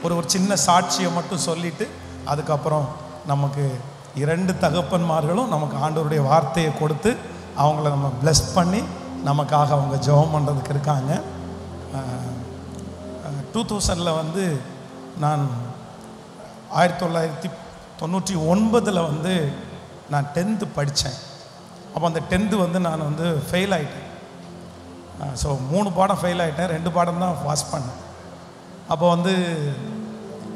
ஒரு சின்ன சாட்சியை மட்டும் சொல்லிட்டு அதுக்கப்புறம் நமக்கு 2 தகப்பன்மார்களும் நமக்கு ஆண்டவருடைய வார்த்தையை கொடுத்து அவங்கள நம்ம பிளஸ் பண்ணி நமக்காக அவங்க ஜெபம் பண்ணுறதுக்கு இருக்காங்க. 2000 வந்து நான் 1999 வந்து நான் 10th படித்தேன். அப்போ அந்த 10th வந்து நான் வந்து ஃபெயில் ஆகிட்டேன். ஸோ 3 பாடம் ஃபெயில் ஆகிட்டேன், 2 பாடம் தான் பாஸ் பண்ணேன். அப்போ வந்து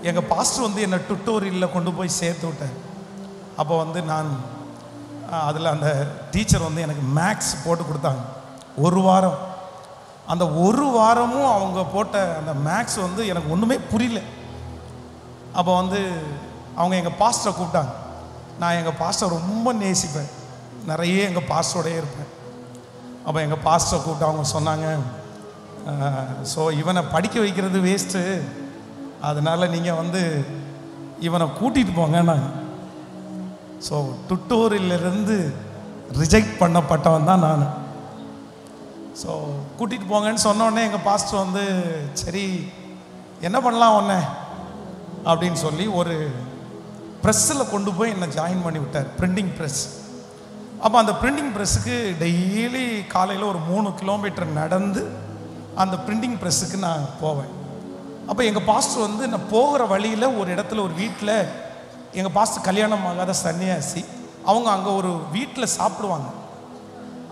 எங்கள் பாஸ்டர் வந்து என்னை டுட்டோரியலில் கொண்டு போய் சேர்த்து விட்டார். அப்போ வந்து நான் அதில் அந்த டீச்சர் வந்து எனக்கு மேக்ஸ் போட்டு கொடுத்தாங்க 1 வாரம். அந்த 1 வாரமும் அவங்க போட்ட அந்த மேக்ஸ் வந்து எனக்கு ஒன்றுமே புரியல. அப்போ வந்து அவங்க எங்கள் பாஸ்டரை கூப்பிட்டாங்க. நான் எங்கள் பாஸ்டரை ரொம்ப நேசிப்பேன், நிறைய எங்கள் பாஸ்டரோடய இருப்பேன். அப்போ எங்கள் பாஸ்டரை கூப்பிட்டு அவங்க சொன்னாங்க, ஸோ இவனை படிக்க வைக்கிறது வேஸ்ட்டு, அதனால் நீங்கள் வந்து இவனை கூட்டிகிட்டு போங்கன்னாங்க. ஸோ டுட்டோரியலிருந்து ரிஜெக்ட் பண்ணப்பட்டவன் தான் நான். ஸோ கூட்டிகிட்டு போங்கன்னு சொன்னோடனே எங்கள் பாஸ்டர் வந்து சரி என்ன பண்ணலாம் ஒன்று அப்படின்னு சொல்லி ஒரு ப்ரெஸ்ஸில் கொண்டு போய் என்னை ஜாயின் பண்ணி விட்டார், பிரிண்டிங் ப்ரெஸ். அப்போ அந்த பிரிண்டிங் ப்ரெஸ்ஸுக்கு டெய்லி காலையில் ஒரு 3 கிலோமீட்டர் நடந்து அந்த பிரிண்டிங் ப்ரெஸ்ஸுக்கு நான் போவேன். அப்போ எங்கள் பாஸ்டர் வந்து நான் போகிற வழியில் ஒரு இடத்துல ஒரு வீட்டில் எங்கள் பாஸ்டர் கல்யாணம் ஆகாத சன்னியாசி, அவங்க அங்கே ஒரு வீட்டில் சாப்பிடுவாங்க.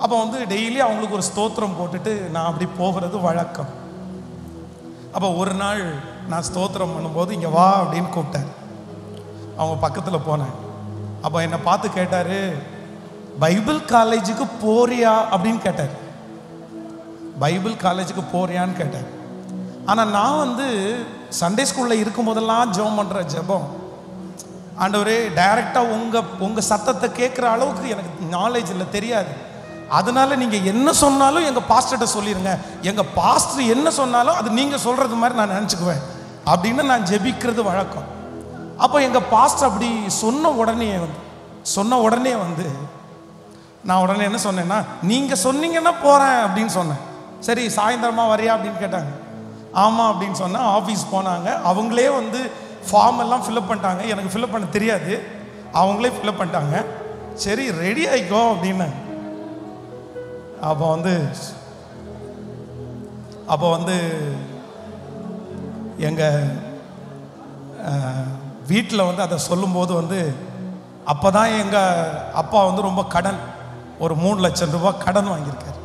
அப்போ வந்து டெய்லி அவங்களுக்கு ஒரு ஸ்தோத்திரம் போட்டுட்டு நான் அப்படி போகிறது வழக்கம். அப்போ ஒரு நாள் நான் ஸ்தோத்திரம் பண்ணும்போது இங்கே வா அப்படின்னு கூப்பிட்டார். அவங்க பக்கத்தில் போனேன். அப்போ என்னை பார்த்து கேட்டார், பைபிள் காலேஜுக்கு போறியா அப்படின்னு கேட்டார். பைபிள் காலேஜுக்கு போறியான்னு கேட்டார். ஆனால் நான் வந்து சண்டே ஸ்கூலில் இருக்கும் போதெல்லாம் ஜெபம் பண்ணுற ஜெபம், ஆண்டவரே டைரெக்டாக உங்கள் சத்தத்தை கேட்குற அளவுக்கு எனக்கு நாலேஜ் இல்லை, தெரியாது. அதனால நீங்கள் என்ன சொன்னாலும் எங்கள் பாஸ்டர்கிட்ட சொல்லிடுங்க, எங்கள் பாஸ்டர் என்ன சொன்னாலும் அது நீங்கள் சொல்கிறது மாதிரி நான் நினச்சிக்குவேன் அப்படின்னு நான் ஜெபிக்கிறது வழக்கம். அப்போ எங்கள் பாஸ்டர் அப்படி சொன்ன உடனே வந்து நான் உடனே என்ன சொன்னேன்னா, நீங்கள் சொன்னீங்கன்னா போகிறேன் அப்படின்னு சொன்னேன். சரி சாயந்தரமாக வரியா அப்படின்னு கேட்டாங்க. ஆமாம் அப்படின்னு சொன்னேன். ஆஃபீஸ் போனாங்க. அவங்களே வந்து ஃபார்ம் எல்லாம் ஃபில்அப் பண்ணிட்டாங்க. எனக்கு ஃபில்அப் பண்ண தெரியாது, அவங்களே ஃபில்அப் பண்ணிட்டாங்க. சரி ரெடி ஆகிக்கோ அப்படின்னு. அப்போ வந்து எங்கள் வீட்டில் வந்து அதை சொல்லும்போது வந்து அப்போ தான் எங்கள் அப்பா வந்து ரொம்ப கடன், ஒரு 3 லட்சம் ரூபாய் கடன் வாங்கியிருக்காரு.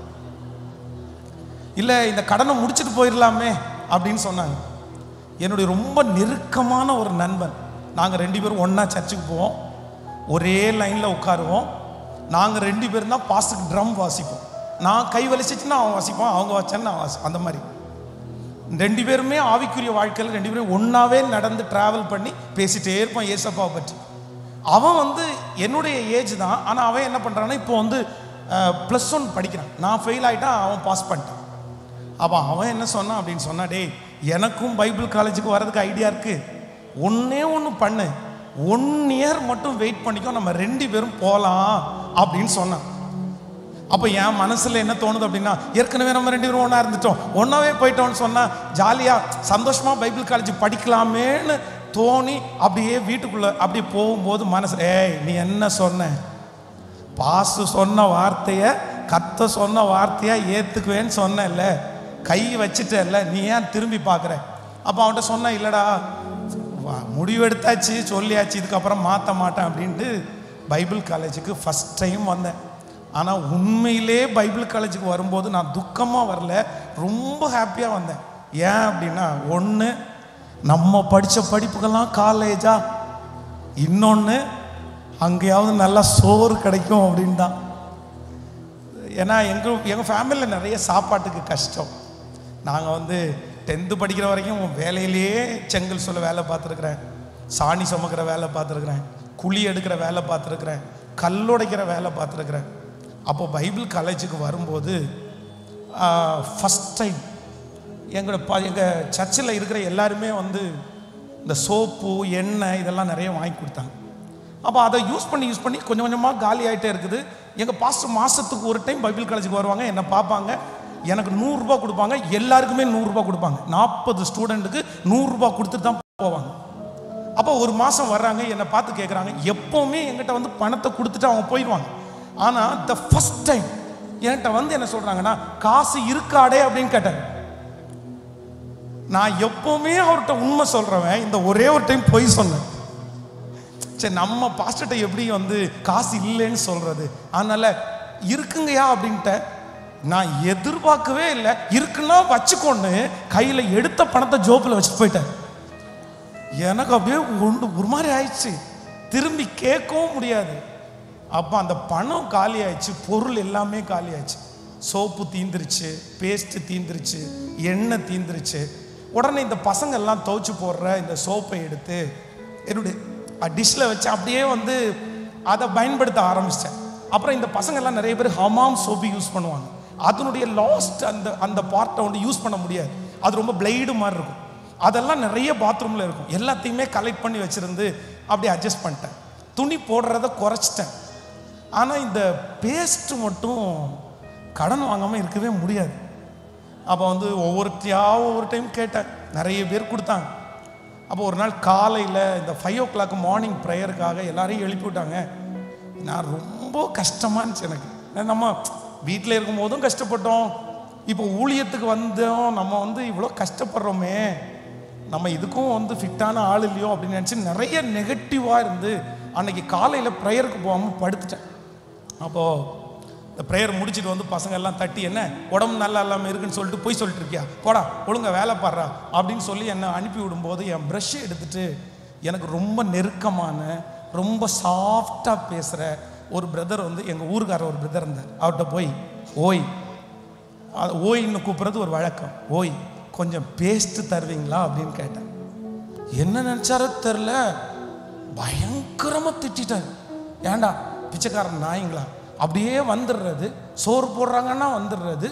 இல்லை இந்த கடனை முடிச்சுட்டு போயிடலாமே அப்படின்னு சொன்னாங்க. என்னுடைய ரொம்ப நெருக்கமான ஒரு நண்பன், நாங்கள் 2 பேரும் ஒன்றா சர்ச்சுக்கு போவோம், ஒரே லைனில் உட்காருவோம். நாங்கள் 2 பேரும் தான் பாஸ்டருக்கு ட்ரம் வாசிப்போம். நான் கை வலிச்சிச்சுன்னா அவன் வாசிப்பான், அவங்க வச்சேன்னு நான் வாசிப்பேன். அந்த மாதிரி 2 பேருமே ஆவிக்குரிய வாழ்க்கையில் 2 பேரும் ஒன்றாவே நடந்து ட்ராவல் பண்ணி பேசிகிட்டே இருப்பான் ஏசப்பாவை பற்றி. அவன் வந்து என்னுடைய ஏஜ் தான், ஆனால் அவன் என்ன பண்ணுறான்னா இப்போ வந்து +1 படிக்கிறான். நான் ஃபெயில் ஆகிட்டான், அவன் பாஸ் பண்ணிட்டான். அப்போ அவன் என்ன சொன்னான் அப்படின்னு சொன்னா, டேய் எனக்கும் பைபிள் காலேஜுக்கு வர்றதுக்கு ஐடியா இருக்குது, ஒன்றே ஒன்று பண்ணு, 1 இயர் மட்டும் வெயிட் பண்ணிக்கோ, நம்ம 2 பேரும் போகலாம் அப்படின்னு சொன்னான். அப்போ என் மனசில் என்ன தோணுது அப்படின்னா, ஏற்கனவே நம்ம 2 பேரும் ஒன்றா இருந்துட்டோம், ஒன்றாவே போயிட்டோம்னு சொன்னால் ஜாலியாக சந்தோஷமாக பைபிள் காலேஜ் படிக்கலாமேன்னு தோணி அப்படியே வீட்டுக்குள்ளே அப்படி போகும்போது மனசு, ஏய் நீ என்ன சொன்ன, பாசு சொன்ன வார்த்தையை கத்த சொன்ன வார்த்தையாக ஏற்றுக்குவேன்னு சொன்னேன்ல, கை வச்சுட்டேல்ல, நீ ஏன் திரும்பி பார்க்குற? அப்போ அவன்கிட்ட சொன்னேன், இல்லைடா முடிவெடுத்தாச்சு, சொல்லியாச்சு, இதுக்கப்புறம் மாற்ற மாட்டேன் அப்படின்ட்டு பைபிள் காலேஜுக்கு ஃபஸ்ட் டைம் வந்தேன். ஆனால் உண்மையிலே பைபிள் காலேஜுக்கு வரும்போது நான் துக்கமாக வரல, ரொம்ப ஹாப்பியாக வந்தேன். ஏன் அப்படின்னா, ஒன்று நம்ம படித்த படிப்புக்கெல்லாம் காலேஜா, இன்னொன்று அங்கேயாவது நல்லா சோறு கிடைக்கும் அப்படின்னு தான். ஏன்னா எங்கள் ஃபேமிலியில் நிறைய சாப்பாட்டுக்கு கஷ்டம். நாங்கள் வந்து 10th படிக்கிற வரைக்கும் வேலையிலேயே செங்கல் சொல்ல வேலை பார்த்துருக்குறேன், சாணி சுமக்கிற வேலை பார்த்துருக்குறேன், குழி எடுக்கிற வேலை பார்த்துருக்குறேன், கல்லுடைக்கிற வேலை பார்த்துருக்குறேன். அப்போது பைபிள் காலேஜுக்கு வரும்போது ஃபஸ்ட் டைம் எங்கள் சர்ச்சில் இருக்கிற எல்லாருமே வந்து இந்த சோப்பு எண்ணெய் இதெல்லாம் நிறைய வாங்கி கொடுத்தாங்க. அப்போ அதை யூஸ் பண்ணி கொஞ்சம் கொஞ்சமாக காலி ஆகிட்டே இருக்குது. எங்கள் பாஸ்டர் மாதத்துக்கு ஒரு டைம் பைபிள் காலேஜுக்கு வருவாங்க, என்னை பார்ப்பாங்க, எனக்கு 100 ரூபா கொடுப்பாங்க, எல்லாருக்குமே 100 ரூபா கொடுப்பாங்க. 40 ஸ்டூடெண்ட்டுக்கு 100 ரூபா கொடுத்துட்டு தான் போவாங்க. அப்போ ஒரு மாதம் வர்றாங்க, என்னை பார்த்து கேட்குறாங்க. எப்போவுமே என்கிட்ட வந்து பணத்தை கொடுத்துட்டு அவங்க போயிடுவாங்க. ஆனால் த ஃபஸ்ட் டைம் என்கிட்ட வந்து என்ன சொல்கிறாங்கன்னா, காசு இருக்காடே அப்படின்னு கேட்டார். நான் எப்போவுமே அவர்கிட்ட உண்மை சொல்கிறவன், இந்த ஒரே ஒரு டைம் பொய் சொன்னேன். சரி, நம்ம பாஸ்டர்கிட்ட எப்படி வந்து காசு இல்லைன்னு சொல்கிறது, அதனால் இருக்குங்கய்யா அப்படின்ட்டு நான் எதிர்பார்க்கவே இல்லை. இருக்குன்னா வச்சுக்கொண்டு கையில் எடுத்த பணத்தை ஜோப்பில் வச்சுட்டு போயிட்டேன். எனக்கு அப்படியே ஒரு மாதிரி ஆயிடுச்சு, திரும்பி கேட்கவும் முடியாது. அப்போ அந்த பணம் காலி ஆயிடுச்சு, பொருள் எல்லாமே காலி ஆயிடுச்சு. சோப்பு தீந்துருச்சு, பேஸ்ட்டு தீந்துருச்சு, எண்ணெய் தீந்துருச்சு. உடனே இந்த பசங்க எல்லாம் துவைச்சு போடுற இந்த சோப்பை எடுத்து என்னுடைய டிஷ்ஷில் வச்சு அப்படியே வந்து அதை பயன்படுத்த ஆரம்பிச்சிட்டேன். அப்புறம் இந்த பசங்க எல்லாம் நிறைய பேர் ஹமாம் சோப்பு யூஸ் பண்ணுவாங்க. அதனுடைய லாஸ்ட் அந்த பார்ட்டை வந்து யூஸ் பண்ண முடியாது, அது ரொம்ப பிளேடு மாதிரி இருக்கும். அதெல்லாம் நிறைய பாத்ரூமில் இருக்கும். எல்லாத்தையுமே கலெக்ட் பண்ணி வச்சுருந்து அப்படியே அட்ஜஸ்ட் பண்ணிட்டேன். துணி போடுறத குறைச்சிட்டேன். ஆனால் இந்த பேஸ்ட்டு மட்டும் கடன் வாங்காமல் இருக்கவே முடியாது. அப்போ வந்து ஒவ்வொரு டைம் கேட்டேன், நிறைய பேர் கொடுத்தாங்க. அப்போ ஒரு நாள் காலையில் இந்த 5 o'clock மார்னிங் ப்ரேயருக்காக எல்லாரையும் எழுப்பி விட்டாங்க. நான் ரொம்ப கஷ்டமாக இருந்துச்சு எனக்கு. நம்ம வீட்டில் இருக்கும் போதும் கஷ்டப்பட்டோம், இப்போ ஊழியத்துக்கு வந்தோம், நம்ம வந்து இவ்வளோ கஷ்டப்படுறோமே, நம்ம இதுக்கும் வந்து ஃபிட்டான ஆள் இல்லையோ அப்படின்னு நினச்சி நிறைய நெகட்டிவாக இருந்து அன்னைக்கு காலையில் ப்ரேயருக்கு போகாமல் படுத்துட்டேன். அப்போது இந்த ப்ரேயர் முடிச்சுட்டு வந்து பசங்க எல்லாம் தட்டி, என்ன உடம்பு நல்லா இல்லாமல் இருக்குன்னு சொல்லிட்டு போய் சொல்லிட்டு இருக்கியா, போடா ஒழுங்கா வேலை பாடுறா அப்படின்னு சொல்லி என்னை அனுப்பி விடும்போது என் ப்ரஷ்ஷை எடுத்துட்டு எனக்கு ரொம்ப நெருக்கமான, ரொம்ப சாஃப்டாக பேசுகிற ஒரு பிரதர் வந்து எங்கள் ஊருக்கார ஒரு பிரதர் இருந்தார். அவர்கிட்ட போய், ஓய், ஓய்ன்னு கூப்பிட்றது ஒரு வழக்கம், ஓய் கொஞ்சம் பேஸ்ட்டு தருவீங்களா அப்படின்னு கேட்டேன். என்ன நினச்சாரோ தெரில, பயங்கரமாக திட்டார். ஏண்டா பிச்சைக்காரன் நாய்ங்களா, அப்படியே வந்துடுறது, சோறு போடுறாங்கன்னா வந்துடுறது,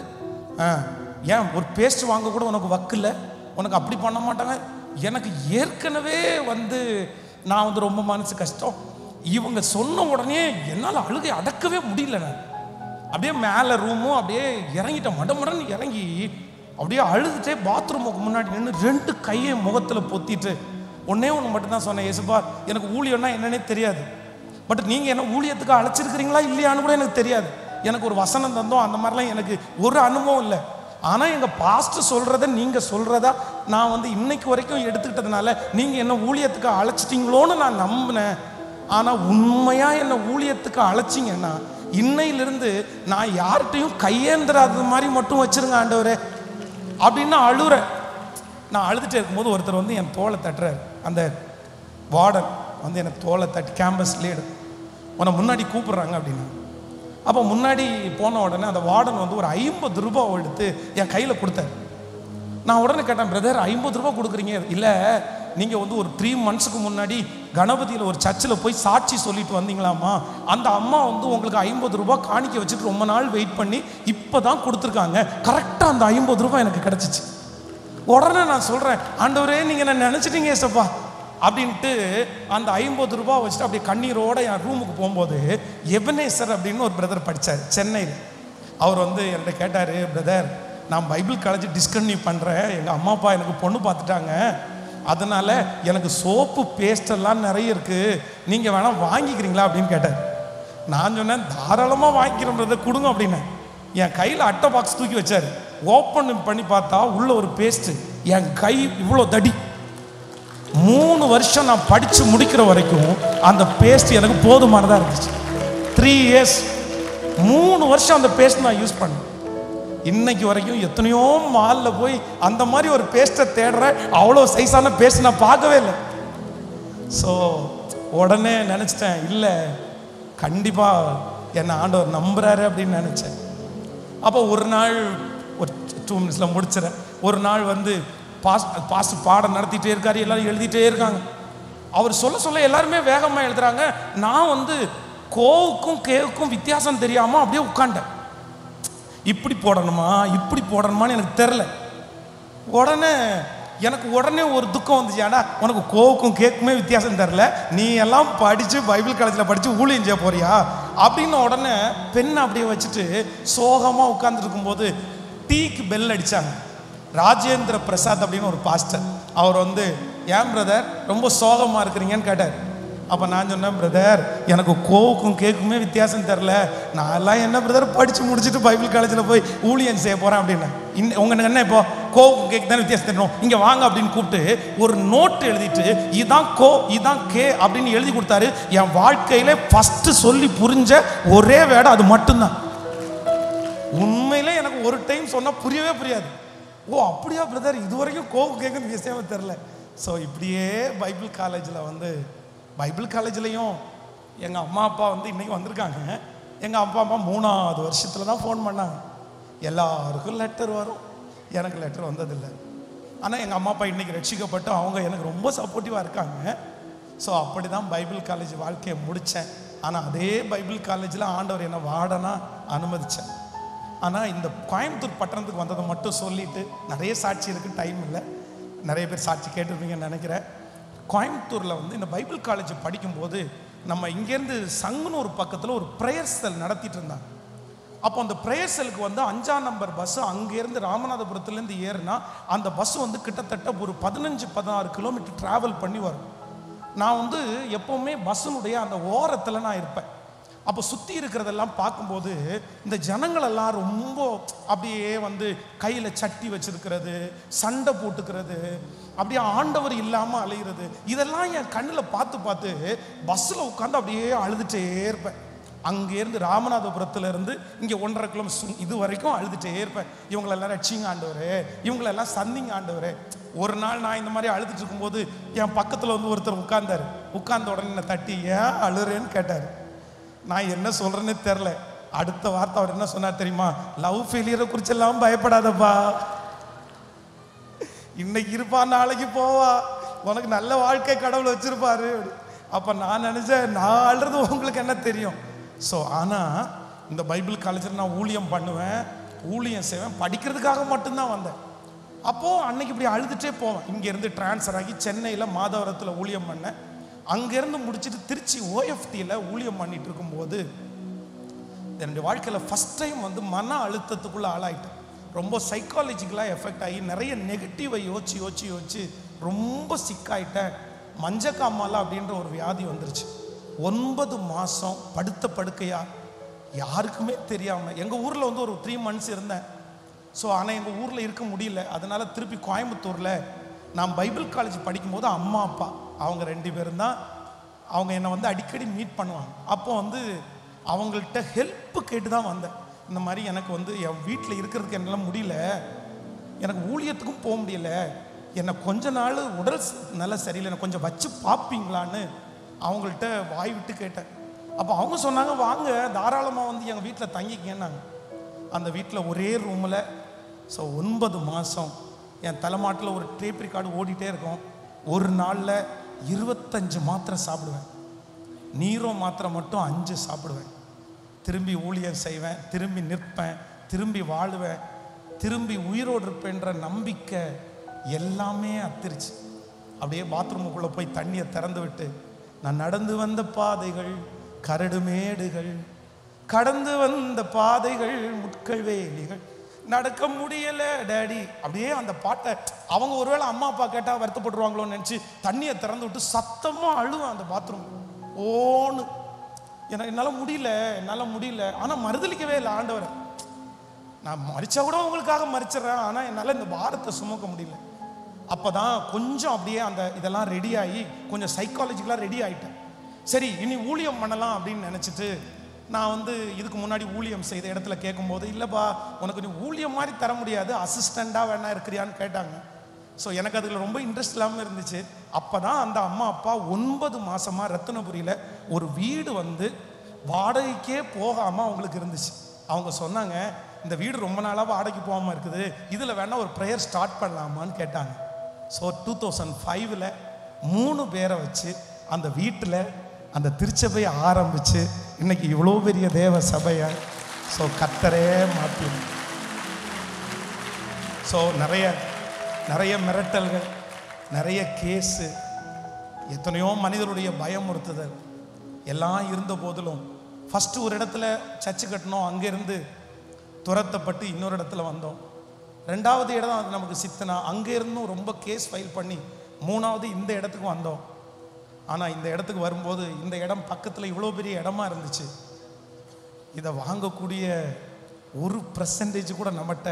ஏன் ஒரு பேஸ்ட் வாங்க கூட உனக்கு வக்கில்ல, உனக்கு அப்படி பண்ண மாட்டாங்க. எனக்கு ஏற்கனவே வந்து நான் வந்து ரொம்ப மனசு கஷ்டம். இவங்க சொன்ன உடனே என்னால் அழுகை அடக்கவே முடியல. நான் அப்படியே மேலே ரூமும் அப்படியே இறங்கிட்டேன், மடமடன்னு இறங்கி அப்படியே அழுதுட்டே பாத்ரூமுக்கு முன்னாடி நின்று 2 கையை முகத்தில் பொத்திட்டு ஒன்னே ஒன்று மட்டும்தான் சொன்னேன், ஏசுப்பா எனக்கு ஊழியம்னா என்னன்னே தெரியாது, பட் நீங்கள் என்ன ஊழியத்துக்கு அழைச்சிருக்கிறீங்களா இல்லையான்னு கூட எனக்கு தெரியாது, எனக்கு ஒரு வசனம் தந்தோம் அந்த மாதிரிலாம் எனக்கு ஒரு அனுபவம் இல்லை. ஆனால் எங்கள் பாஸ்டர் சொல்கிறத நீங்கள் சொல்கிறதா நான் வந்து இன்னைக்கு வரைக்கும் எடுத்துக்கிட்டதுனால நீங்கள் என்ன ஊழியத்துக்கு அழைச்சிட்டிங்களோன்னு நான் நம்பினேன். ஆனால் உண்மையாக என்ன ஊழியத்துக்கு அழைச்சிங்கன்னா இன்னையிலிருந்து நான் யார்கிட்டையும் கையேந்திராத மாதிரி மட்டும் வச்சிருங்க ஆண்டவரே அப்படின்னு அழுறேன். நான் அழுதுகிட்டே இருக்கும்போது ஒருத்தர் வந்து என் தோலை தட்டுறாரு. அந்த வார்டன் வந்து என்னை தோலை தட்டி கேம்பஸ் லீடு உன்னை முன்னாடி கூப்பிட்றாங்க அப்படின்னா. அப்போ முன்னாடி போன உடனே அந்த வார்டன் வந்து ஒரு 50 ரூபாய் எடுத்து என் கையில் கொடுத்தாரு. நான் உடனே கேட்டேன், பிரதர் 50 ரூபா கொடுக்குறீங்க? இல்லை, நீங்கள் வந்து ஒரு 3 monthsக்கு முன்னாடி கணபதியில் ஒரு சர்ச்சில் போய் சாட்சி சொல்லிட்டு வந்தீங்களாமா, அந்த அம்மா வந்து உங்களுக்கு 50 ரூபா காணிக்க வச்சுட்டு ரொம்ப நாள் வெயிட் பண்ணி இப்போ தான் கொடுத்துருக்காங்க, கரெக்டாக அந்த 50 ரூபா எனக்கு கிடச்சிச்சு. உடனே நான் சொல்கிறேன், ஆண்டவரே நீங்கள் என்ன நினச்சிட்டீங்க ஏசப்பா அப்படின்ட்டு அந்த 50 ரூபா வச்சுட்டு அப்படியே கண்ணீரோடு என் ரூமுக்கு போகும்போது எபனேசர் அப்படின்னு ஒரு பிரதர் படித்தார் சென்னையில். அவர் வந்து என்கிட்ட கேட்டார், பிரதர் நான் பைபிள் காலேஜ் டிஸ்கன்டினியூ பண்ணுறேன், எங்கள் அம்மா அப்பா எனக்கு பொண்ணு பார்த்துட்டாங்க, அதனால் எனக்கு சோப்பு பேஸ்டெல்லாம் நிறைய இருக்குது, நீங்கள் வேணால் வாங்கிக்கிறீங்களா அப்படின்னு கேட்டார். நான் சொன்னேன், தாராளமாக வாங்கிக்கிறேன் பிரதர் கொடுங்க அப்படின்னேன். என் கையில் அட்டை பாக்ஸ் தூக்கி வச்சார். ஓப்பன் பண்ணி பார்த்தா உள்ள ஒரு பேஸ்ட்டு, என் கை இவ்வளோ தடி. 3 வருஷம் நான் படித்து முடிக்கிற வரைக்கும் அந்த பேஸ்ட் எனக்கு போதுமானதாக இருந்துச்சு. 3 years 3 வருஷம் அந்த பேஸ்ட் நான் யூஸ் பண்ணேன். இன்னைக்கு வரைக்கும் எத்தனையோ மாலில் போய் அந்த மாதிரி ஒரு பேஸ்ட்டை தேடுறேன், அவ்வளோ சைஸான பேஸ்ட் நான் பார்க்கவே இல்லை. ஸோ உடனே நினச்சிட்டேன், இல்லை கண்டிப்பாக என்னை ஆண்டவர் நம்புறாரு அப்படின்னு நினச்சேன். அப்போ ஒரு நாள் ஒரு 2 minutesல முடிச்சிடறேன். ஒரு நாள் வந்து பாஸ்ட் பாடம் நடத்திட்டே இருக்காரு, எல்லாரும் எழுதிட்டே இருக்காங்க. அவர் சொல்ல சொல்ல எல்லாருமே வேகமாக எழுதுறாங்க. நான் வந்து கோவுக்கும் கேவுக்கும் வித்தியாசம் தெரியாமல் அப்படியே உட்காண்டேன். இப்படி போடணுமா இப்படி போடணுமான்னு எனக்கு தெரில. எனக்கு உடனே ஒரு துக்கம் வந்துச்சு, ஏடா உனக்கு கோவுக்கும் கேக்குமே வித்தியாசம் தெரில, நீ எல்லாம் படித்து பைபிள் காலேஜில் படித்து ஊழியம் செய்ய போறியா அப்படின்னு உடனே பெண்ணை அப்படியே வச்சுட்டு சோகமாக உட்கார்ந்துட்டு இருக்கும்போது டீக்கு பெல் அடித்தாங்க. ராஜேந்திர பிரசாத் அப்படின்னு ஒரு பாஸ்டர், அவர் வந்து ஏன் பிரதர் ரொம்ப சோகமாக இருக்கிறீங்கன்னு கேட்டார். அப்போ நான் சொன்னேன், பிரதர் எனக்கு கோவுக்கும் கேக்குமே வித்தியாசம் தெரில. நான் எல்லாம் என்ன பிரதர் படித்து முடிச்சுட்டு பைபிள் காலேஜில் போய் ஊழியம் செய்ய போகிறேன் அப்படின்னா. உங்களுக்கு என்ன இப்போ கோவுக்கும் கேக்கு தானே வித்தியாசம் தெரியணும், இங்கே வாங்க அப்படின்னு கூப்பிட்டு ஒரு நோட்டு எழுதிட்டு இதான் கோ இதான் கே அப்படின்னு எழுதி கொடுத்தாரு. என் வாழ்க்கையிலே ஃபஸ்ட்டு சொல்லி புரிஞ்ச ஒரே வேடம் அது மட்டும்தான். உண்மையிலே எனக்கு ஒரு டைம் சொன்னால் புரியவே புரியாது. ஓ அப்படியா பிரதர், இது வரைக்கும் கோவுக்கு கேக்குன்னு விஷயமே தெரில. ஸோ இப்படியே பைபிள் காலேஜ்லேயும் எங்கள் அம்மா அப்பா வந்து இன்றைக்கி வந்திருக்காங்க. எங்கள் அப்பா அம்மா 3வது வருஷத்தில் தான் ஃபோன் பண்ணாங்க. எல்லாருக்கும் லெட்டர் வரும், எனக்கு லெட்டர் வந்ததில்லை. ஆனால் எங்கள் அம்மா அப்பா இன்றைக்கி ரட்சிக்கப்பட்டு அவங்க எனக்கு ரொம்ப சப்போர்ட்டிவாக இருக்காங்க. ஸோ அப்படி தான் பைபிள் காலேஜ் வாழ்க்கையை முடித்தேன். ஆனால் அதே பைபிள் காலேஜில் ஆண்டவர் என்னை வார்டனாக அனுமதித்தேன். ஆனால் இந்த கோயம்புத்தூர் பட்டணத்துக்கு வந்ததை மட்டும் சொல்லிவிட்டு, நிறைய சாட்சி இருக்குது, டைம் இல்லை, நிறைய பேர் சாட்சி கேட்டிருப்பீங்கன்னு நினைக்கிறேன். கோயம்புத்தூரில் வந்து இந்த பைபிள் காலேஜ் படிக்கும்போது நம்ம இங்கேருந்து சங்கனூர் பக்கத்தில் ஒரு ப்ரேயர் செல் நடத்திட்டு இருந்தாங்க. அப்போ அந்த ப்ரேயர் செல்லுக்கு வந்து 5ஆம் நம்பர் பஸ்ஸு அங்கேருந்து ராமநாதபுரத்துலேருந்து ஏறுனா அந்த பஸ் வந்து கிட்டத்தட்ட ஒரு 15-16 கிலோமீட்டர் ட்ராவல் பண்ணி வரும். நான் வந்து எப்போவுமே பஸ்ஸுனுடைய அந்த ஓரத்தில் நான் இருப்பேன். அப்போ சுற்றி இருக்கிறதெல்லாம் பார்க்கும்போது இந்த ஜனங்களெல்லாம் ரொம்ப அப்படியே வந்து கையில் சட்டி வச்சிருக்கிறது, சண்டை போட்டுக்கிறது, அப்படியே ஆண்டவர் இல்லாமல் அலைகிறது, இதெல்லாம் என் கண்ணில் பார்த்து பஸ்ஸில் உட்காந்து அப்படியே அழுதுகிட்டே இருப்பேன். அங்கேருந்து ராமநாதபுரத்துலேருந்து இங்கே 1.5 கிலோமீட்டர் இது வரைக்கும் அழுதுகிட்டே இருப்பேன். இவங்களெல்லாம் ரட்சிங்க ஆண்டவரே, இவங்களெல்லாம் சந்திங்க ஆண்டவரே. ஒரு நாள் நான் இந்த மாதிரி அழுதுட்டு இருக்கும்போது என் பக்கத்தில் வந்து ஒருத்தர் உட்கார்ந்த உடனே என்னை தட்டி ஏன் அழுறேன்னு கேட்டார். நான் என்ன சொல்கிறேன்னு தெரில. அடுத்த வார்த்தை அவர் என்ன சொன்னார் தெரியுமா? லவ் ஃபெயிலியரை குறிச்செல்லாம் பயப்படாதப்பா, இன்னைக்கு இருப்பா நாளைக்கு போவா, உனக்கு நல்ல வாழ்க்கை கடவுள் வச்சிருப்பாரு. அப்போ நான் நினச்சேன், நான் அழுறது உங்களுக்கு என்ன தெரியும். ஸோ ஆனால் இந்த பைபிள் காலேஜில் நான் ஊழியம் பண்ணுவேன், ஊழியம் செய்வேன், படிக்கிறதுக்காக மட்டும்தான் வந்தேன். அப்போது அன்னைக்கு இப்படி அழுதுகிட்டே போவேன். இங்கேருந்து டிரான்ஸ்ஃபர் ஆகி சென்னையில் மாதவரத்தில் ஊழியம் பண்ணேன். அங்கேருந்து முடிச்சுட்டு திருச்சி OFTயில் ஊழியம் பண்ணிட்டு இருக்கும்போது என்னுடைய வாழ்க்கையில் ஃபஸ்ட் டைம் வந்து மன அழுத்தத்துக்குள்ளே ஆளாயிட்டேன். ரொம்ப சைக்காலஜிக்கலாக எஃபெக்ட் ஆகி நிறைய நெகட்டிவை யோசிச்சு ரொம்ப சிக்காயிட்டேன். மஞ்சக்காமாலா அப்படின்ற ஒரு வியாதி வந்துருச்சு. 9 மாதம் படுத்த படுக்கையா, யாருக்குமே தெரியாமல். எங்கள் ஊரில் வந்து ஒரு 3 months இருந்தேன். ஸோ ஆனால் எங்கள் ஊரில் இருக்க முடியல. அதனால் திருப்பி கோயம்புத்தூரில் நான் பைபிள் காலேஜ் படிக்கும்போது அம்மா அப்பா அவங்க 2 பேரும் தான் அவங்க என்னை வந்து அடிக்கடி மீட் பண்ணுவாங்க. அப்போ வந்து அவங்கள்ட்ட ஹெல்ப்பு கேட்டு தான் வந்தேன். இந்த மாதிரி எனக்கு வந்து என் வீட்டில் இருக்கிறதுக்கு என்னால் முடியல, எனக்கு ஊழியத்துக்கும் போக முடியல, என்னை கொஞ்ச நாள் உடல் நல்லா சரியில்லை, எனக்கு கொஞ்சம் வச்சு பார்ப்பீங்களான்னு அவங்கள்ட்ட வாய் விட்டு கேட்டேன். அப்போ அவங்க சொன்னாங்க, வாங்க தாராளமாக வந்து எங்கள் வீட்டில் தங்கிக்கேன்னாங்க. அந்த வீட்டில் ஒரே ரூமில். ஸோ 9 மாதம் என் தலைமாட்டில் ஒரு டேப் ரெக்கார்டு ஓடிட்டே இருக்கும். ஒரு நாளில் 25 மாத்திரை சாப்பிடுவேன், நீரோ மாத்திரை மட்டும் 5 சாப்பிடுவேன். திரும்பி ஊழியம் செய்வேன், திரும்பி நிற்பேன், திரும்பி வாழுவேன், திரும்பி உயிரோடு இருப்பேன்ற நம்பிக்கை எல்லாமே அத்திருச்சு. அப்படியே பாத்ரூமுக்குள்ளே போய் தண்ணியை திறந்து விட்டு, நான் நடந்து வந்த பாதைகள் கரடு மேடுகள், கடந்து வந்த பாதைகள் முட்கள் வேலிகள், நடக்க முடியல டேடி. அப்படியே அந்த பாட்டை அவங்க ஒருவேளை அம்மா அப்பா கேட்டால் வருத்தப்படுவாங்களோன்னு நினச்சி தண்ணியை திறந்து விட்டு சத்தமாக அழுவேன் அந்த பாத்ரூம். ஓன்னு என்னால் முடியல. ஆனால் மறுதளிக்கவே இல்லை ஆண்டவரை. நான் மறிச்சா கூட உங்களுக்காக மறிச்சிட்றேன், ஆனால் என்னால் இந்த பாரத்தை சுமக்க முடியல. அப்போ தான் கொஞ்சம் அப்படியே அந்த இதெல்லாம் ரெடி ஆகி கொஞ்சம் சைக்காலஜிக்கலாக ரெடி ஆகிட்டேன். சரி இனி ஊழியம் பண்ணலாம் அப்படின்னு நினச்சிட்டு நான் வந்து இதுக்கு முன்னாடி ஊழியம் செய்த இடத்துல கேட்கும்போது, இல்லைப்பா உனக்கு நீ ஊழியம் மாதிரி தர முடியாது, அசிஸ்டண்ட்டாக வேணா இருக்கிறியான்னு கேட்டாங்க. ஸோ எனக்கு அதில் ரொம்ப இன்ட்ரெஸ்ட் இல்லாமல் இருந்துச்சு. அப்போ தான் அந்த அம்மா அப்பா 9 மாதமாக ரத்தினபுரியில் ஒரு வீடு வந்து வாடகைக்கே போகாமல் அவங்களுக்கு இருந்துச்சு. அவங்க சொன்னாங்க, இந்த வீடு ரொம்ப நாளாக வாடகைக்கு போகாமல் இருக்குது, இதில் வேணால் ஒரு ப்ரேயர் ஸ்டார்ட் பண்ணலாமான்னு கேட்டாங்க. ஸோ 2005 3 பேரை வச்சு அந்த வீட்டில் அந்த திருச்சபையை ஆரம்பித்து இன்னைக்கு இவ்வளோ பெரிய தேவ சபையை ஸோ கர்த்தரே மாற்றி. ஸோ நிறைய மிரட்டல்கள், நிறைய கேஸு, எத்தனையோ மனிதருடைய பயமுறுத்துதல் எல்லாம் இருந்த போதிலும் ஃபஸ்ட்டு ஒரு இடத்துல சர்ச்சு கட்டணும், அங்கேருந்து துரத்தப்பட்டு இன்னொரு இடத்துல வந்தோம். 2வது இடம் அது நமக்கு சித்தனா, அங்கேருந்தும் ரொம்ப கேஸ் ஃபைல் பண்ணி மூணாவது இந்த இடத்துக்கு வந்தோம். ஆனால் இந்த இடத்துக்கு வரும்போது இந்த இடம் பக்கத்தில் இவ்வளோ பெரிய இடமா இருந்துச்சு. இதை வாங்கக்கூடிய 1% கூட நம்மகிட்ட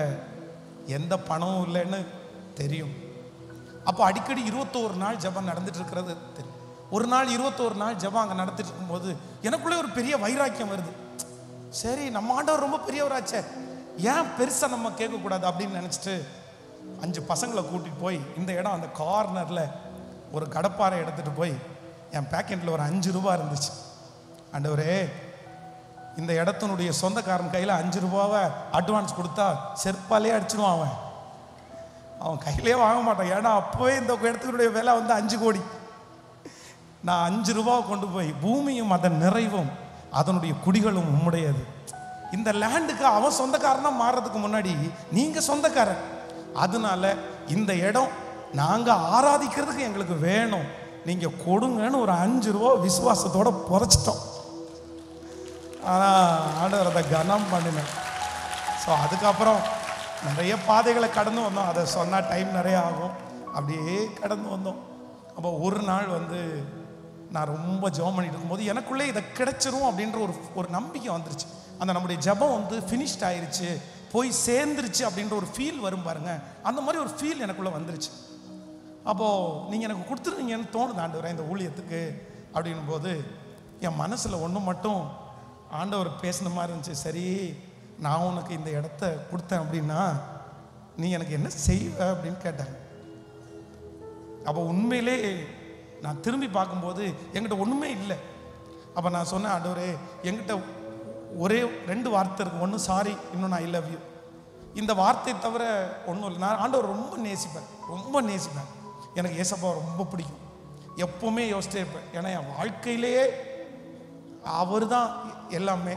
எந்த பணமும் இல்லைன்னு தெரியும். அப்போ அடிக்கடி 21 நாள் ஜெபம் நடந்துட்டு இருக்கிறது தெரியும். ஒரு நாள் 21 நாள் ஜெபம் அங்கே நடந்துட்டு இருக்கும்போது எனக்குள்ளே ஒரு பெரிய வைராக்கியம் வருது. சரி, நம்ம ஆண்டவர் ரொம்ப பெரியவராச்சே, ஏன் பெருசாக நம்ம கேட்கக்கூடாது அப்படின்னு நினச்சிட்டு 5 பசங்களை கூட்டிகிட்டு போய் இந்த இடம் அந்த கார்னரில் ஒரு கடப்பாறை எடுத்துகிட்டு போய் என் பேக்கெட்டில் ஒரு 5 ரூபா இருந்துச்சு. ஆண்டவரே, இந்த இடத்தினுடைய சொந்தக்காரன் கையில் 5 ரூபாவை அட்வான்ஸ் கொடுத்தா செருப்பாலே அடிச்சிடுவான். அவன் கையிலே வாங்க மாட்டான். ஏன்னா அப்போவே இந்த இடத்துக்குடைய விலை வந்து 5 கோடி. நான் 5 ரூபாவை கொண்டு போய் பூமியும் அதன் நிறைவும் அதனுடைய குடிகளும் உம்முடையது. இந்த லேண்டுக்கு அவன் சொந்தக்காரனாக மாறுறதுக்கு முன்னாடி நீங்கள் சொந்தக்காரன். அதனால இந்த இடம் நாங்கள் ஆராதிக்கிறதுக்கு எங்களுக்கு வேணும், நீங்கள் கொடுங்கன்னு ஒரு 5 ரூபா விசுவாசத்தோடு புதைச்சிட்டோம். ஆனால் ஆண்டவர் அதை கனம் பண்ணினேன். ஸோ அதுக்கப்புறம் நிறைய பாதைகளை கடந்து வந்தோம். அதை சொன்னால் டைம் நிறைய ஆகும். அப்படியே கடந்து வந்தோம். அப்போ ஒரு நாள் வந்து நான் ரொம்ப ஜெபம் பண்ணிட்டு இருக்கும்போது எனக்குள்ளே இதை கிடைச்சிரும் அப்படின்ற ஒரு நம்பிக்கை வந்துருச்சு. அந்த நம்முடைய ஜெபம் வந்து ஃபினிஷ்ட் ஆயிடுச்சு, போய் சேர்ந்துருச்சு அப்படின்ற ஒரு ஃபீல் வரும் பாருங்க. அந்த மாதிரி ஒரு ஃபீல் எனக்குள்ளே வந்துருச்சு. அப்போது நீங்கள் எனக்கு கொடுத்துருவீங்கன்னு தோணுது ஆண்டவரே இந்த ஊழியத்துக்கு அப்படின்னும் போது என் மனசில் ஒன்று மட்டும் ஆண்டவர் பேசின மாதிரி இருந்துச்சு. சரி, நான் உனக்கு இந்த இடத்த கொடுத்தேன் அப்படின்னா நீ எனக்கு என்ன செய்வ அப்படின்னு கேட்டாங்க. அப்போ உண்மையிலே நான் திரும்பி பார்க்கும்போது என்கிட்ட ஒன்றுமே இல்லை. அப்போ நான் சொன்னேன், ஆண்டவரே என்கிட்ட ஒரே 2 வார்த்தை இருக்குது. ஒன்று சாரி, இன்னொன்று ஐ லவ் யூ. இந்த வார்த்தை தவிர ஒன்றும் இல்லை. நான் ஆண்டவர் ரொம்ப நேசிப்பேன். எனக்கு ஏசப்பா ரொம்ப பிடிக்கும். எப்போவுமே யோசிச்சே இருப்பேன். ஏன்னா என் வாழ்க்கையிலேயே அவர் தான் எல்லாமே.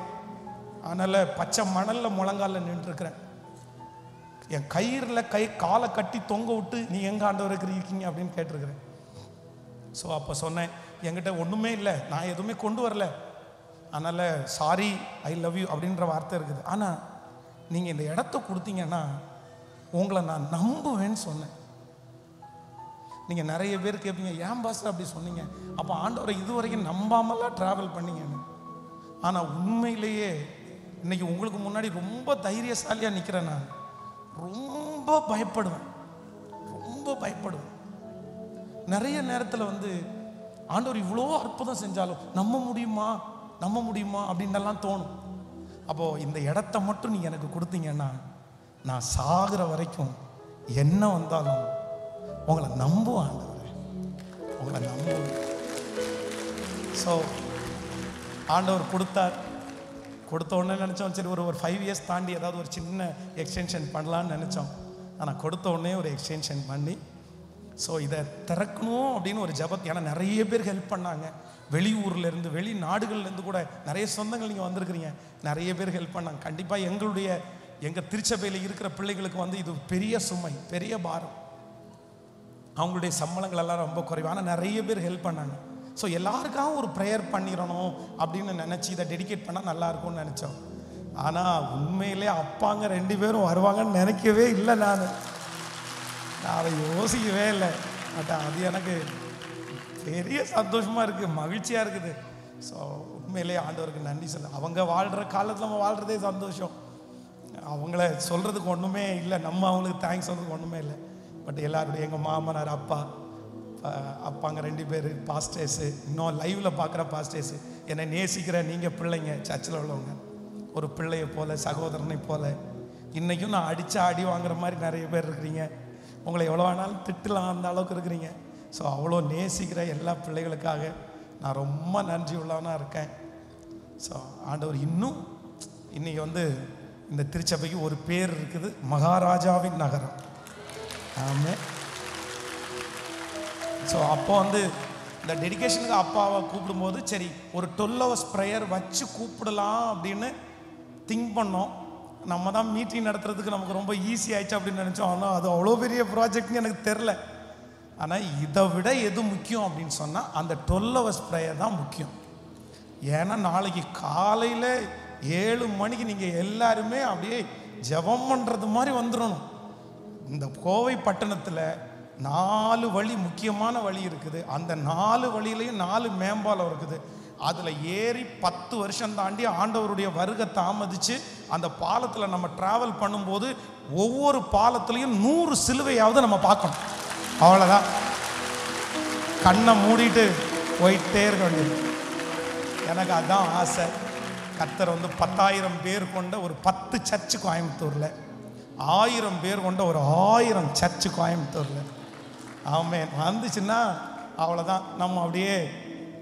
அதனால் பச்சை மணலில் முழங்காலில் நின்றுருக்கிறேன். என் கயிறில் காலை கட்டி தொங்க விட்டு நீ எங்கே ஆண்டவர் இருக்கீங்க அப்படின்னு கேட்டிருக்கிறேன். ஸோ அப்போ சொன்னேன், என்கிட்ட ஒன்றுமே இல்லை, நான் எதுவுமே கொண்டு வரல, அதனால் சாரி ஐ லவ் யூ அப்படின்ற வார்த்தை இருக்குது. ஆனால் நீங்கள் இந்த இடத்த கொடுத்தீங்கன்னா உங்களை நான் நம்புவேன்னு சொன்னேன். நீங்கள் நிறைய பேர் கேட்பீங்க, ஏன் பாஸ்டர் அப்படி சொன்னீங்க? அப்போ ஆண்டவரை இதுவரைக்கும் நம்பாமலாம் ட்ராவல் பண்ணீங்கன்னு. ஆனால் உண்மையிலேயே இன்னைக்கு உங்களுக்கு முன்னாடி ரொம்ப தைரியசாலியாக நிற்கிறேன். நான் ரொம்ப பயப்படுவேன். நிறைய நேரத்தில் வந்து ஆண்டவர் இவ்வளோ அற்புதம் செஞ்சாலும் நம்ப முடியுமா அப்படின்னெல்லாம் தோணும். அப்போது இந்த இடத்த மட்டும் நீங்கள் எனக்கு கொடுத்தீங்கன்னா நான் சாகிற வரைக்கும் என்ன வந்தாலும் உங்களை நம்புவேன் ஆண்டவரே, உங்களை நம்புவேன். ஸோ ஆண்டவர் கொடுத்த உடனே நினச்சோம், சரி ஒரு 5 இயர்ஸ் தாண்டி ஏதாவது ஒரு சின்ன எக்ஸ்டென்ஷன் பண்ணலான்னு நினச்சோம். ஆனால் கொடுத்த உடனே ஒரு எக்ஸ்டென்ஷன் பண்ணி ஸோ இதை திறக்கணும் அப்படின்னு ஒரு ஜபத். ஏன்னா நிறைய பேர் ஹெல்ப் பண்ணாங்க. வெளியூர்லேருந்து வெளிநாடுகள்லேருந்து கூட நிறைய சொந்தங்கள் நீங்கள் வந்திருக்கிறீங்க, நிறைய பேர் ஹெல்ப் பண்ணாங்க. கண்டிப்பாக எங்கள் திருச்சபையில் இருக்கிற பிள்ளைகளுக்கு வந்து இது பெரிய சுமை, பெரிய பாரம். அவங்களுடைய சம்பளங்கள் எல்லாம் ரொம்ப குறைவு. ஆனால் நிறைய பேர் ஹெல்ப் பண்ணாங்க. ஸோ எல்லாருக்காகவும் ஒரு ப்ரேயர் பண்ணிடணும் அப்படின்னு நினச்சி இதை டெடிகேட் பண்ணால் நல்லாயிருக்கும்னு நினச்சோம். ஆனால் உண்மையிலே அப்பாங்க 2 பேரும் வருவாங்கன்னு நினைக்கவே இல்லை. நான் அதை யோசிக்கவே இல்லை. பட் அது எனக்கு பெரிய சந்தோஷமாக இருக்குது, மகிழ்ச்சியாக இருக்குது. ஸோ உண்மையிலே ஆண்டவருக்கு நன்றி சொல்ல. அவங்க வாழ்கிற காலத்தில் நம்ம வாழ்கிறதே சந்தோஷம். அவங்கள சொல்கிறதுக்கு ஒன்றுமே இல்லை, நம்ம அவங்களுக்கு தேங்க்ஸ் சொல்கிறதுக்கு ஒன்றுமே இல்லை. பட் எல்லாருடைய எங்கள் மாமனார் அப்பாங்க 2 பேர் பாஸ்டர்ஸு, இன்னும் லைவில் பார்க்குற பாஸ்டர்ஸு, என்னை நேசிக்கிற நீங்கள் பிள்ளைங்க, சர்ச்சில் உள்ளவங்க, ஒரு பிள்ளையை போல், சகோதரனை போல். இன்றைக்கும் நான் அடி வாங்குற மாதிரி நிறைய பேர் இருக்கிறீங்க. உங்களை எவ்வளோ வேணாலும் திட்டலாம், அந்த அளவுக்கு இருக்கிறீங்க. ஸோ அவ்வளோ நேசிக்கிற எல்லா பிள்ளைகளுக்காக நான் ரொம்ப நன்றி உள்ளவனாக இருக்கேன். ஸோ ஆண்டவர் இன்னைக்கு வந்து இந்த திருச்சபைக்கு ஒரு பேர் இருக்குது, மகாராஜாவின் நகரம். ஆமாம். ஸோ அப்போ வந்து இந்த டெடிகேஷனுக்கு அப்பாவை கூப்பிடும்போது சரி ஒரு 12 hours ப்ரேயர் வச்சு கூப்பிடலாம் அப்படின்னு திங்க் பண்ணோம். நம்ம தான் மீட்டிங் நடத்துறதுக்கு நமக்கு ரொம்ப ஈஸி ஆயிடுச்சு அப்படின்னு நினச்சோம். ஆனால் அது அவ்வளோ பெரிய ப்ராஜெக்ட்னு எனக்கு தெரில. ஆனால் இதை விட எது முக்கியம் அப்படின்னு சொன்னால் அந்த 12 hours ப்ரேயர் தான் முக்கியம். ஏன்னா நாளைக்கு காலையில் 7 மணிக்கு நீங்கள் எல்லாருமே அப்படியே ஜெபம் பண்ணுறது மாதிரி வந்துடணும். இந்த கோவை பட்டணத்தில் 4 வழி, முக்கியமான வழி இருக்குது. அந்த 4 வழியிலையும் 4 மேம்பாலம் இருக்குது. அதில் ஏறி 10 வருஷம் தாண்டி ஆண்டவருடைய வருகை தாமதிச்சு அந்த பாலத்தில் நம்ம ட்ராவல் பண்ணும்போது ஒவ்வொரு பாலத்துலேயும் 100 சிலுவையாவது நம்ம பார்க்கணும். அவ்வளோதான். கண்ணை மூடிட்டு போயிட்டே இருக்க வேண்டியது. எனக்கு அதுதான் ஆசை. கர்த்தர் வந்து 10,000 பேர் கொண்ட ஒரு 10 சர்ச்சு கோயம்புத்தூரில், 1000 பேர் கொண்ட ஒரு 1000 சர்ச்சு கோயம்புத்தூரில் ஆமென் வந்துச்சுன்னா அவ்வளோதான். நம்ம அப்படியே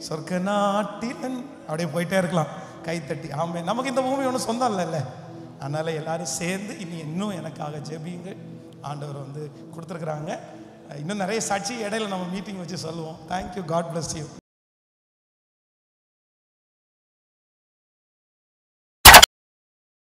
சொர்க்க நாட்டில் அப்படியே போயிட்டே இருக்கலாம் கைத்தட்டி. ஆமென். நமக்கு இந்த பூமி ஒன்றும் சொந்தம் இல்லைல்ல. அதனால் எல்லாரும் சேர்ந்து இன்னும் எனக்காக ஜெபிங்க. ஆண்டவர் வந்து கொடுத்துருக்குறாங்க. இன்னும் நிறைய சாட்சி இடையில நம்ம மீட்டிங் வச்சு சொல்லுவோம். தேங்க்யூ. God bless you.